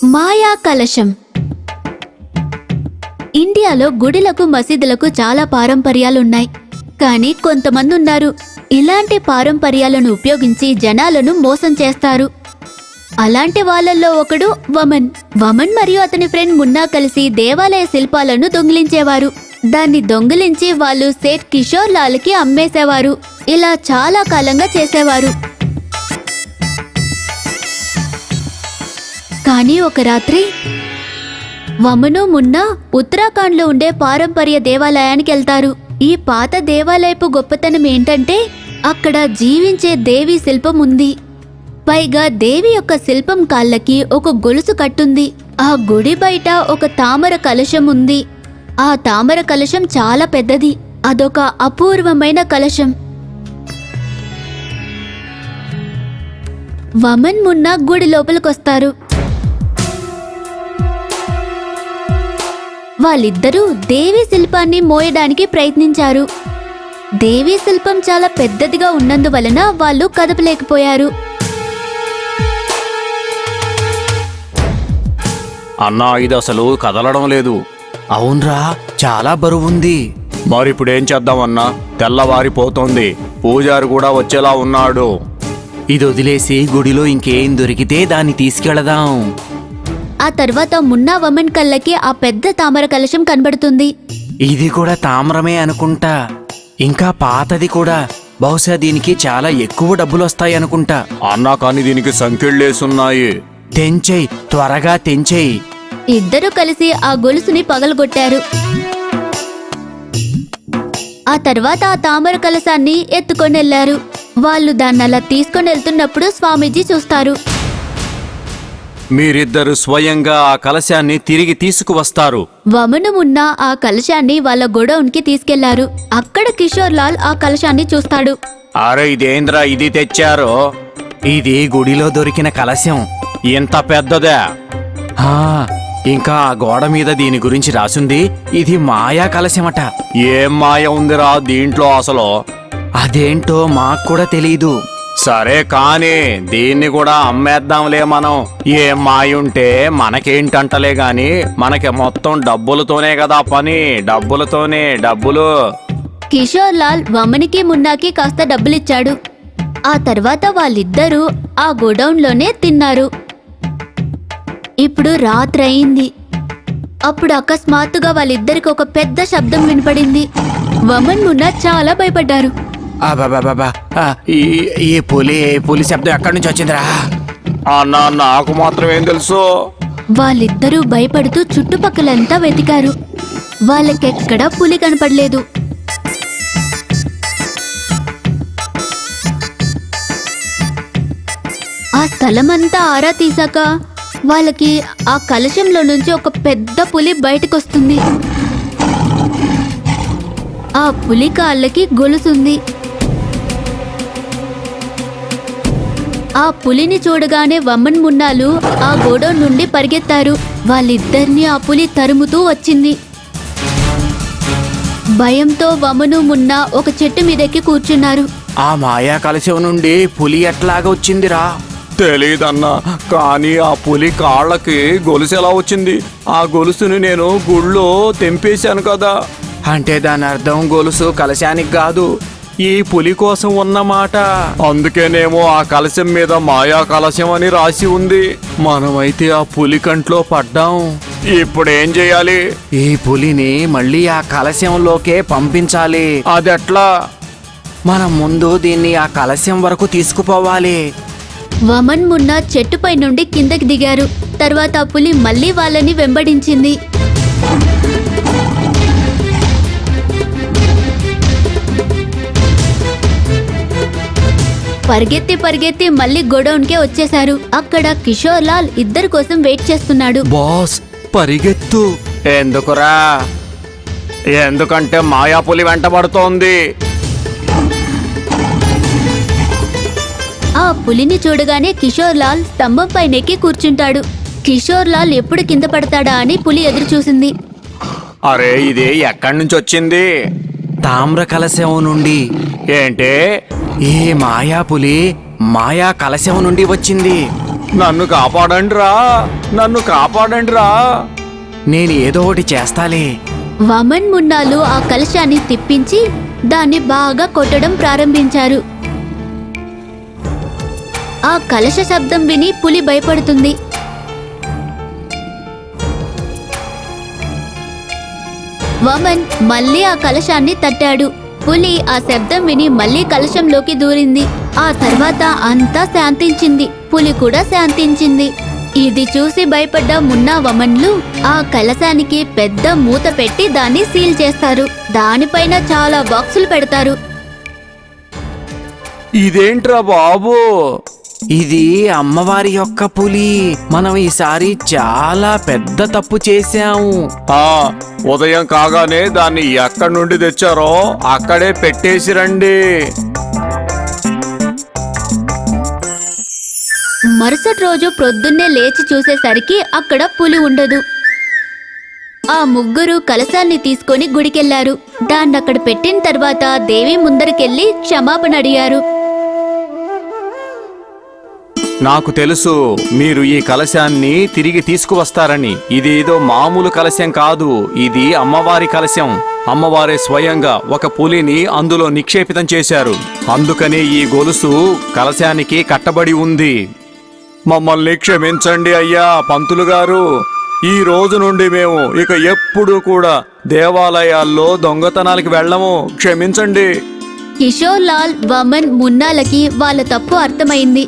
మాయా కలశం. ఇండియాలో గుడిలకు మసీదులకు చాలా పారంపర్యాలున్నాయి. కానీ కొంతమంది ఉన్నారు ఇలాంటి పారంపర్యాలను ఉపయోగించి జనాలను మోసం చేస్తారు. అలాంటి వాళ్ళల్లో ఒకడు వమన్ మరియు అతని ఫ్రెండ్ మున్నా కలిసి దేవాలయ శిల్పాలను దొంగిలించేవారు. దాన్ని దొంగిలించి వాళ్ళు సేట్ కిషోర్ లాల్కి అమ్మేసేవారు. ఇలా చాలా కాలంగా చేసేవారు. కానీ ఒక రాత్రి వమను మున్నా ఉత్తరాఖండ్లో ఉండే పారంపర్య దేవాలయానికి వెళ్తారు. ఈ పాత దేవాలయపు గొప్పతనం ఏంటంటే అక్కడ జీవించే దేవి శిల్పం ఉంది. పైగా దేవి యొక్క శిల్పం కాళ్ళకి ఒక గొలుసు కట్టుంది. ఆ గుడి బయట ఒక తామర కలశం ఉంది. ఆ తామర కలశం చాలా పెద్దది. అదొక అపూర్వమైన కలశం. వమన్ మున్నా గుడి లోపలికొస్తారు. వాళ్ళిద్దరూ దేవీ శిల్పాన్ని మోయడానికి ప్రయత్నించారు. దేవీ శిల్పం చాలా పెద్దదిగా ఉన్నందువలన వాళ్ళు కదపలేకపోయారు. అన్నా, ఇది అసలు కదలడం లేదు. అవునరా, చాలా బరువుంది. మరిప్పుడేం చేద్దామన్నా? తెల్లవారిపోతోంది. పూజారి కూడా వచ్చేలా ఉన్నాడు. ఇది వదిలేసి గుడిలో ఇంకేం దొరికితే దాన్ని తీసుకెళదాం. ఆ తర్వాత మున్నా వమన్ కళ్ళకి ఆ పెద్ద తామర కలశం కనబడుతుంది. ఇది కూడా తామ్రమే అనుకుంటా. ఇంకా పాతది కూడా. బహుశా దీనికి చాలా ఎక్కువ డబ్బులు వస్తాయి అనుకుంటా. అన్నా, కానీ దీనికి సంఖ్యలేసున్నాయి. తెంచేయ్, త్వరగా తెంచేయ్. ఇద్దరూ కలిసి ఆ గొలుసుని పగలగొట్టారు. ఆ తర్వాత ఆ తామర కలశాన్ని ఎత్తుకొని వెళ్లారు. వాళ్ళు దాన్నలా తీసుకొని వెళ్తున్నప్పుడు స్వామీజీ చూస్తారు. మీరిద్దరు స్వయంగా ఆ కలశాన్ని తిరిగి తీసుకువస్తారు. వమను మున్నా ఆ కలశాన్ని వాళ్ళ గోడౌన్కి తీసుకెళ్లారు. అక్కడ కిషోర్ లాల్ ఆ కలశాన్ని చూస్తాడు. అరే, ఇదేంద్రా ఇది తెచ్చారు? ఇది గుడిలో దొరికిన కలశం. ఇంత పెద్దదా? ఇంకా ఆ గోడ మీద దీని గురించి రాసుంది. ఇది మాయా కలశమట. ఏం మాయ ఉందిరా దీంట్లో అసలు? అదేంటో మాకు కూడా తెలీదు. సరే కానీ దీన్ని కూడా అమ్మేద్దాంలే మనం. ఏం మాయుంటే మనకేంటంటలే గాని మనకి మొత్తం డబ్బులతోనే కదా పని. డబ్బులు. కిషోర్ లాల్ వమనికి మున్నాకి కాస్త డబ్బులిచ్చాడు. ఆ తర్వాత వాళ్ళిద్దరూ ఆ గోడౌన్లోనే తిన్నారు. ఇప్పుడు రాత్రి అయింది. అప్పుడు అకస్మాత్తుగా వాళ్ళిద్దరికి ఒక పెద్ద శబ్దం వినపడింది. వమన్ మున్నా చాలా భయపడ్డారు. బాబా, ఈ పులి శబ్దం ఎక్కడి నుంచి వచ్చిందిరా? అన్నా, నాకు మాత్రం ఏం తెలుసు. వాళ్ళిద్దరూ భయపడుతూ చుట్టుపక్కలంతా వెతికారు. వాళ్ళకెక్కడా పులి కనపడలేదు. ఆ స్థలమంతా ఆరా తీసాక వాళ్ళకి ఆ కలశంలో నుంచి ఒక పెద్ద పులి బయటకొస్తుంది. ఆ పులి కాళ్ళకి గొలుసుంది. ఆ పులిని చూడగానే వమన్ మున్నాలు ఆ గోడౌన్ నుండి పరిగెత్తారు. వాళ్ళిద్దరినీ ఆ పులి తరుముతూ వచ్చింది. భయంతో వమను మున్నా ఒక చెట్టు మీదెక్కి కూర్చున్నారు. ఆ మాయా కలశం నుండి పులి ఎట్లాగా వచ్చిందిరా? తెలీదన్నా, కానీ ఆ పులి కాళ్ళకి గొలుసు ఎలా వచ్చింది? ఆ గొలుసుని నేను గుళ్ళో తెంపేశాను కదా. అంటే దాని అర్థం గొలుసు కలశానికి కాదు, ఈ పులి కోసం ఉన్నమాట. అందుకేనేమో ఆ కలశం మీద మాయా కలశం అని రాసి ఉంది. మనమైతే ఆ పులి కంట్లో పడ్డాం. ఇప్పుడేం చేయాలి? ఈ పులిని మళ్ళీ ఆ కలశంలోకే పంపించాలి. అదెట్లా? మనం ముందు దీన్ని ఆ కలశం వరకు తీసుకుపోవాలి. వమన్ మున్నా చెట్టుపై నుండి కిందకి దిగారు. తర్వాత ఆ పులి మళ్ళీ వాళ్ళని వెంబడించింది. పరిగెత్తి మళ్ళీ గోడౌన్కే వచ్చేశారు. అక్కడ కిషోర్ లాల్ ఇద్దరి కోసం వెయిట్ చేస్తున్నాడు. బాస్, పరిగెత్తు. ఎందుకురా? ఎందుకంటే మాయాపులి వెంటబడుతోంది. ఆ పులిని చూడగానే కిషోర్ లాల్ స్తంభం పైనెక్కి కూర్చుంటాడు. కిషోర్ లాల్ ఎప్పుడు కింద పడతాడా అని పులి ఎదురు చూసింది. అరే, ఇది ఎక్కడి నుంచి వచ్చింది? తామ్ర కలశం నుండి. ఏంటి? ఈ మాయాపులి మాయా కలశం నుండి వచ్చింది. నన్ను కాపాడండిరా, నన్ను కాపాడండిరా. నేను ఏదో ఒకటి చేస్తాలే. వమన్ మున్నాలు ఆ కలశాన్ని తిప్పించి దాన్ని బాగా కొట్టడం ప్రారంభించారు. ఆ కలశ శబ్దం విని పులి భయపడుతుంది. వమన్ మళ్ళీ ఆ కలశాన్ని తట్టాడు. పులి ఆ శబ్దం విని మళ్ళీ కలశంలోకి దూరింది. ఆ తర్వాత అంతా శాంతించింది. పులి కూడా శాంతించింది. ఇది చూసి భయపడ్డ మున్నా వమన్లు ఆ కలశానికి పెద్ద మూత పెట్టి దాన్ని సీల్ చేస్తారు. దానిపైన చాలా బాక్సులు పెడతారు. ఇదేంట్రా బాబు? ఇది అమ్మవారి యొక్క పులి. మనం ఈసారి చాలా పెద్ద తప్పు చేశాము. ఉదయం కాగానే దాన్ని ఎక్కడి నుండి తెచ్చారో అక్కడే పెట్టేసి రండి. మరుసటి రోజు ప్రొద్దున్నే లేచి చూసేసరికి అక్కడ పులి ఉండదు. ఆ ముగ్గురు కలశాన్ని తీసుకొని గుడికెళ్లారు. దాన్నక్కడ పెట్టిన తర్వాత దేవి ముందరికెళ్లి క్షమాపణ అడిగారు. నాకు తెలుసు మీరు ఈ కలశాన్ని తిరిగి తీసుకువస్తారని. ఇది ఏదో మామూలు కలశం కాదు, ఇది అమ్మవారి కలశం. అమ్మవారే స్వయంగా ఒక పులిని అందులో నిక్షేపితం చేశారు. అందుకనే ఈ గొలుసు కలశానికి కట్టబడి ఉంది. మమ్మల్ని క్షమించండి అయ్యా పంతులు గారు. ఈ రోజు నుండి మేము ఇక ఎప్పుడూ కూడా దేవాలయాల్లో దొంగతనాలకు వెళ్ళము. క్షమించండి. కిషోర్ లాల్, వమన్, మున్నాలకి వాళ్ళ తప్పు అర్థమైంది.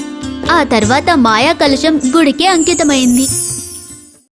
ఆ తర్వాత మాయా కలశం గుడికి అంకితమైంది.